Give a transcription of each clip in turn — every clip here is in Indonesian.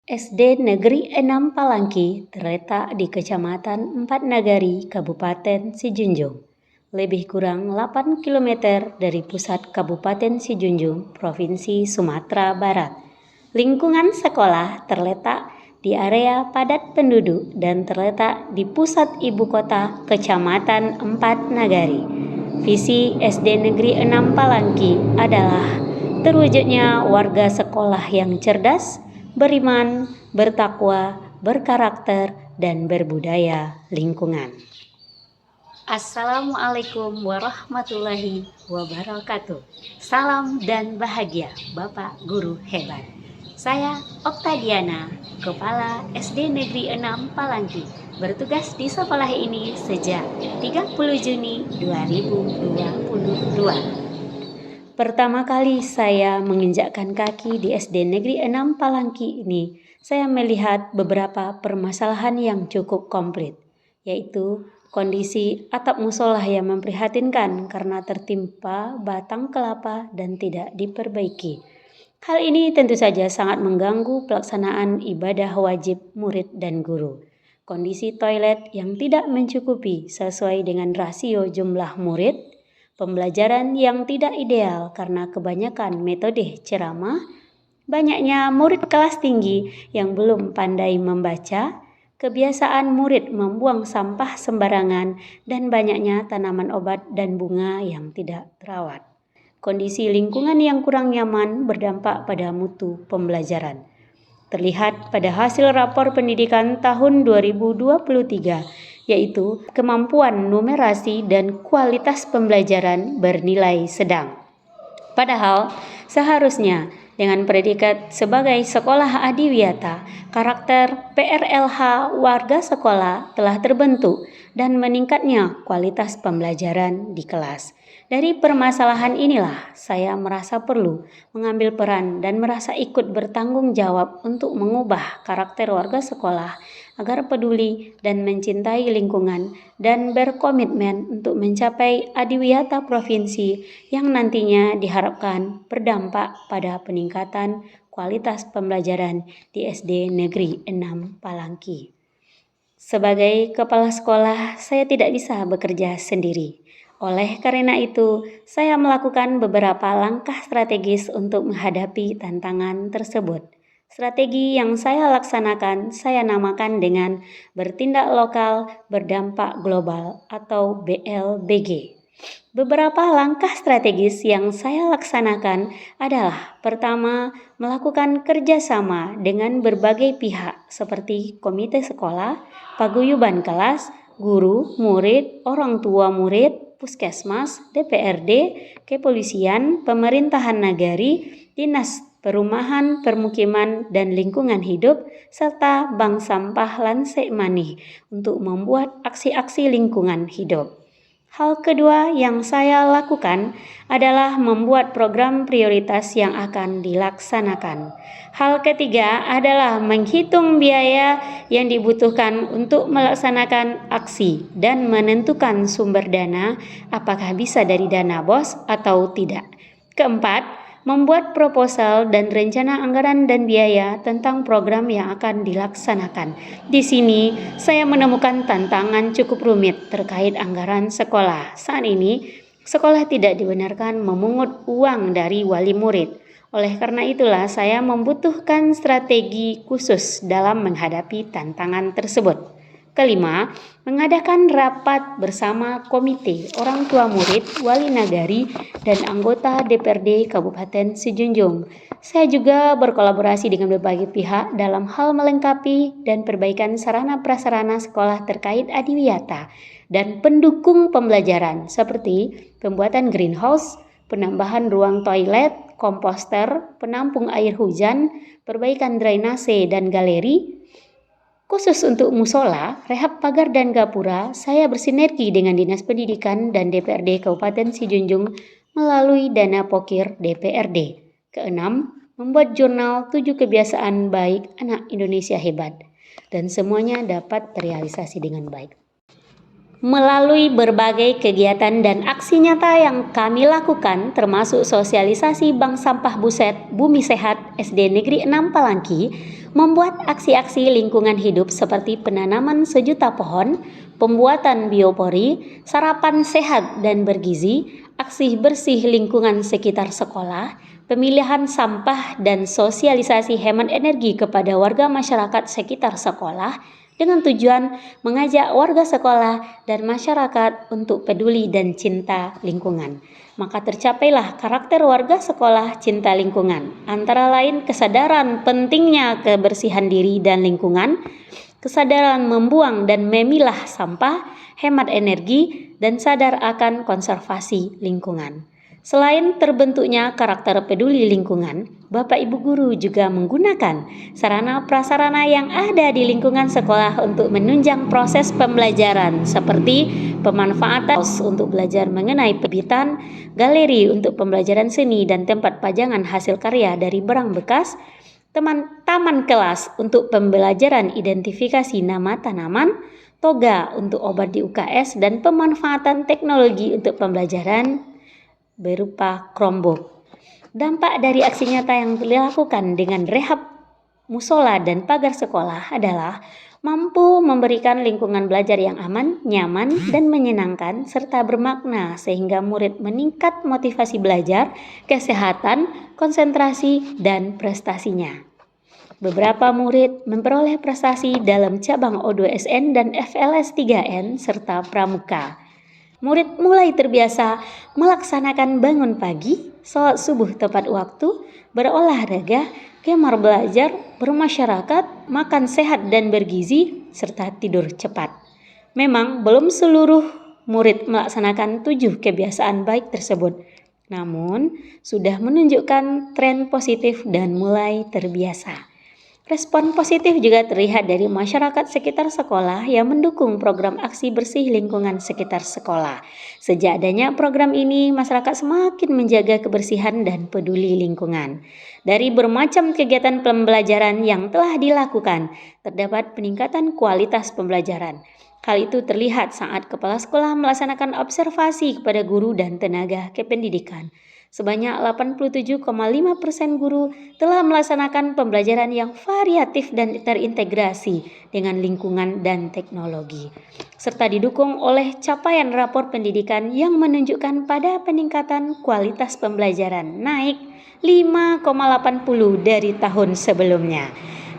SD Negeri 6 Palangki terletak di Kecamatan Empat Nagari, Kabupaten Sijunjung, lebih kurang 8 km dari pusat Kabupaten Sijunjung, Provinsi Sumatera Barat. Lingkungan sekolah terletak di area padat penduduk dan terletak di pusat ibu kota Kecamatan Empat Nagari. Visi SD Negeri 6 Palangki adalah terwujudnya warga sekolah yang cerdas, beriman, bertakwa, berkarakter, dan berbudaya lingkungan. Assalamualaikum warahmatullahi wabarakatuh. Salam dan bahagia Bapak Guru hebat. Saya Oktadiana, Kepala SD Negeri 6 Palangki, bertugas di sekolah ini sejak 30 Juni 2022. Pertama kali saya menginjakkan kaki di SD Negeri 6 Palangki ini, saya melihat beberapa permasalahan yang cukup komplit, yaitu kondisi atap musola yang memprihatinkan karena tertimpa batang kelapa dan tidak diperbaiki. Hal ini tentu saja sangat mengganggu pelaksanaan ibadah wajib murid dan guru. Kondisi toilet yang tidak mencukupi sesuai dengan rasio jumlah murid, pembelajaran yang tidak ideal karena kebanyakan metode ceramah, banyaknya murid kelas tinggi yang belum pandai membaca, kebiasaan murid membuang sampah sembarangan, dan banyaknya tanaman obat dan bunga yang tidak terawat. Kondisi lingkungan yang kurang nyaman berdampak pada mutu pembelajaran. Terlihat pada hasil rapor pendidikan tahun 2023, yaitu kemampuan numerasi dan kualitas pembelajaran bernilai sedang. Padahal seharusnya dengan predikat sebagai sekolah adiwiyata, karakter PRLH warga sekolah telah terbentuk dan meningkatnya kualitas pembelajaran di kelas. Dari permasalahan inilah saya merasa perlu mengambil peran dan merasa ikut bertanggung jawab untuk mengubah karakter warga sekolah agar peduli dan mencintai lingkungan dan berkomitmen untuk mencapai adiwiyata provinsi yang nantinya diharapkan berdampak pada peningkatan kualitas pembelajaran di SD Negeri 6 Palangki. Sebagai kepala sekolah, saya tidak bisa bekerja sendiri. Oleh karena itu, saya melakukan beberapa langkah strategis untuk menghadapi tantangan tersebut. Strategi yang saya laksanakan saya namakan dengan bertindak lokal berdampak global atau BLBG. Beberapa langkah strategis yang saya laksanakan adalah: pertama, melakukan kerjasama dengan berbagai pihak seperti komite sekolah, paguyuban kelas, guru, murid, orang tua murid, puskesmas, DPRD, kepolisian, pemerintahan nagari, dinas perumahan, permukiman, dan lingkungan hidup, serta bank sampah Lansek Manih untuk membuat aksi-aksi lingkungan hidup. Hal kedua yang saya lakukan adalah membuat program prioritas yang akan dilaksanakan. Hal ketiga adalah menghitung biaya yang dibutuhkan untuk melaksanakan aksi dan menentukan sumber dana, apakah bisa dari dana BOS atau tidak. Keempat, membuat proposal dan rencana anggaran dan biaya tentang program yang akan dilaksanakan. Di sini, saya menemukan tantangan cukup rumit terkait anggaran sekolah. Saat ini, sekolah tidak dibenarkan memungut uang dari wali murid. Oleh karena itulah, saya membutuhkan strategi khusus dalam menghadapi tantangan tersebut. Kelima, mengadakan rapat bersama komite orang tua murid, wali nagari, dan anggota DPRD Kabupaten Sijunjung. Saya juga berkolaborasi dengan berbagai pihak dalam hal melengkapi dan perbaikan sarana prasarana sekolah terkait adiwiyata dan pendukung pembelajaran seperti pembuatan greenhouse, penambahan ruang toilet, komposter, penampung air hujan, perbaikan drainase dan galeri. Khusus untuk musola, rehab pagar dan gapura, saya bersinergi dengan Dinas Pendidikan dan DPRD Kabupaten Sijunjung melalui dana pokir DPRD. Keenam, membuat jurnal 7 kebiasaan baik anak Indonesia hebat, dan semuanya dapat terrealisasi dengan baik. Melalui berbagai kegiatan dan aksi nyata yang kami lakukan, termasuk sosialisasi Bank Sampah Buset Bumi Sehat SD Negeri 6 Palangki, membuat aksi-aksi lingkungan hidup seperti penanaman sejuta pohon, pembuatan biopori, sarapan sehat dan bergizi, aksi bersih lingkungan sekitar sekolah, pemilihan sampah dan sosialisasi hemat energi kepada warga masyarakat sekitar sekolah, dengan tujuan mengajak warga sekolah dan masyarakat untuk peduli dan cinta lingkungan. Maka tercapailah karakter warga sekolah cinta lingkungan, antara lain kesadaran pentingnya kebersihan diri dan lingkungan, kesadaran membuang dan memilah sampah, hemat energi, dan sadar akan konservasi lingkungan. Selain terbentuknya karakter peduli lingkungan, Bapak Ibu Guru juga menggunakan sarana prasarana yang ada di lingkungan sekolah untuk menunjang proses pembelajaran seperti pemanfaatan untuk belajar mengenai pebibitan, galeri untuk pembelajaran seni dan tempat pajangan hasil karya dari barang bekas, taman kelas untuk pembelajaran identifikasi nama tanaman, toga untuk obat di UKS, dan pemanfaatan teknologi untuk pembelajaran berupa Chromebook. Dampak dari aksi nyata yang dilakukan dengan rehab musola dan pagar sekolah adalah mampu memberikan lingkungan belajar yang aman, nyaman, dan menyenangkan serta bermakna sehingga murid meningkat motivasi belajar, kesehatan, konsentrasi, dan prestasinya. Beberapa murid memperoleh prestasi dalam cabang O2SN dan FLS 3N serta Pramuka. Murid mulai terbiasa melaksanakan bangun pagi, sholat subuh tepat waktu, berolahraga, gemar belajar, bermasyarakat, makan sehat dan bergizi, serta tidur cepat. Memang belum seluruh murid melaksanakan 7 kebiasaan baik tersebut, namun sudah menunjukkan tren positif dan mulai terbiasa. Respon positif juga terlihat dari masyarakat sekitar sekolah yang mendukung program aksi bersih lingkungan sekitar sekolah. Sejak adanya program ini, masyarakat semakin menjaga kebersihan dan peduli lingkungan. Dari bermacam kegiatan pembelajaran yang telah dilakukan, terdapat peningkatan kualitas pembelajaran. Hal itu terlihat saat kepala sekolah melaksanakan observasi kepada guru dan tenaga kependidikan. Sebanyak 87,5% guru telah melaksanakan pembelajaran yang variatif dan terintegrasi dengan lingkungan dan teknologi, serta didukung oleh capaian rapor pendidikan yang menunjukkan pada peningkatan kualitas pembelajaran naik 5,80 dari tahun sebelumnya.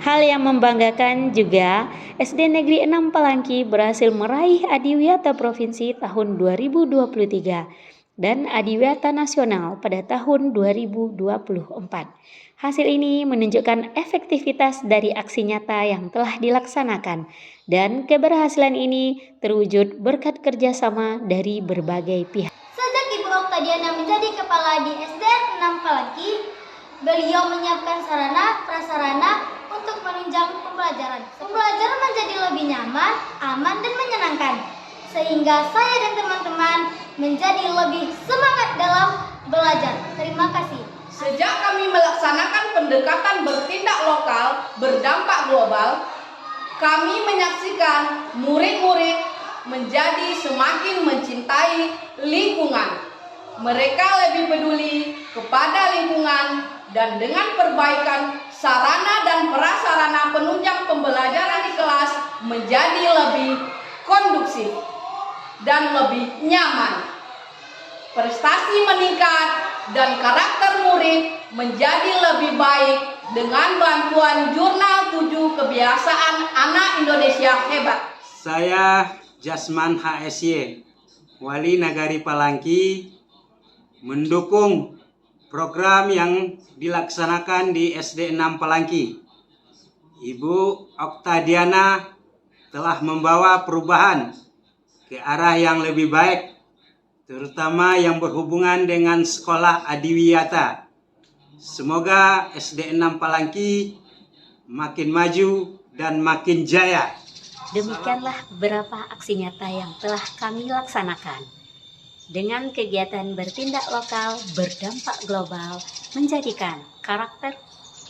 Hal yang membanggakan juga, SD Negeri 6 Palangki berhasil meraih Adiwiyata Provinsi tahun 2023 dan Adiwiyata Nasional pada tahun 2024. Hasil ini menunjukkan efektivitas dari aksi nyata yang telah dilaksanakan, dan keberhasilan ini terwujud berkat kerjasama dari berbagai pihak. Sejak Ibu Oktadiana menjadi kepala di SDN 6 Palangki, beliau menyiapkan sarana prasarana untuk menunjang pembelajaran. Pembelajaran menjadi lebih nyaman, aman, dan menyenangkan, sehingga saya dan teman-teman menjadi lebih semangat dalam belajar. Terima kasih. Sejak kami melaksanakan pendekatan bertindak lokal, berdampak global, kami menyaksikan murid-murid menjadi semakin mencintai lingkungan. Mereka lebih peduli kepada lingkungan dan dengan perbaikan sarana dan prasarana penunjang pembelajaran di kelas menjadi lebih kondusif dan lebih nyaman. Prestasi meningkat dan karakter murid menjadi lebih baik dengan bantuan Jurnal 7 Kebiasaan Anak Indonesia Hebat. Saya Jasman HSY, Wali Nagari Palangki, mendukung program yang dilaksanakan di SD 6 Palangki. Ibu Oktadiana telah membawa perubahan ke arah yang lebih baik, terutama yang berhubungan dengan sekolah adiwiyata. Semoga SD 6 Palangki makin maju dan makin jaya. Demikianlah beberapa aksi nyata yang telah kami laksanakan. Dengan kegiatan bertindak lokal, berdampak global, menjadikan karakter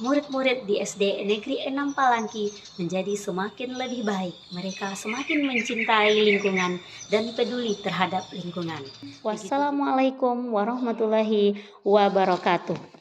murid-murid di SD Negeri 6 Palangki menjadi semakin lebih baik. Mereka semakin mencintai lingkungan dan peduli terhadap lingkungan. Wassalamualaikum warahmatullahi wabarakatuh.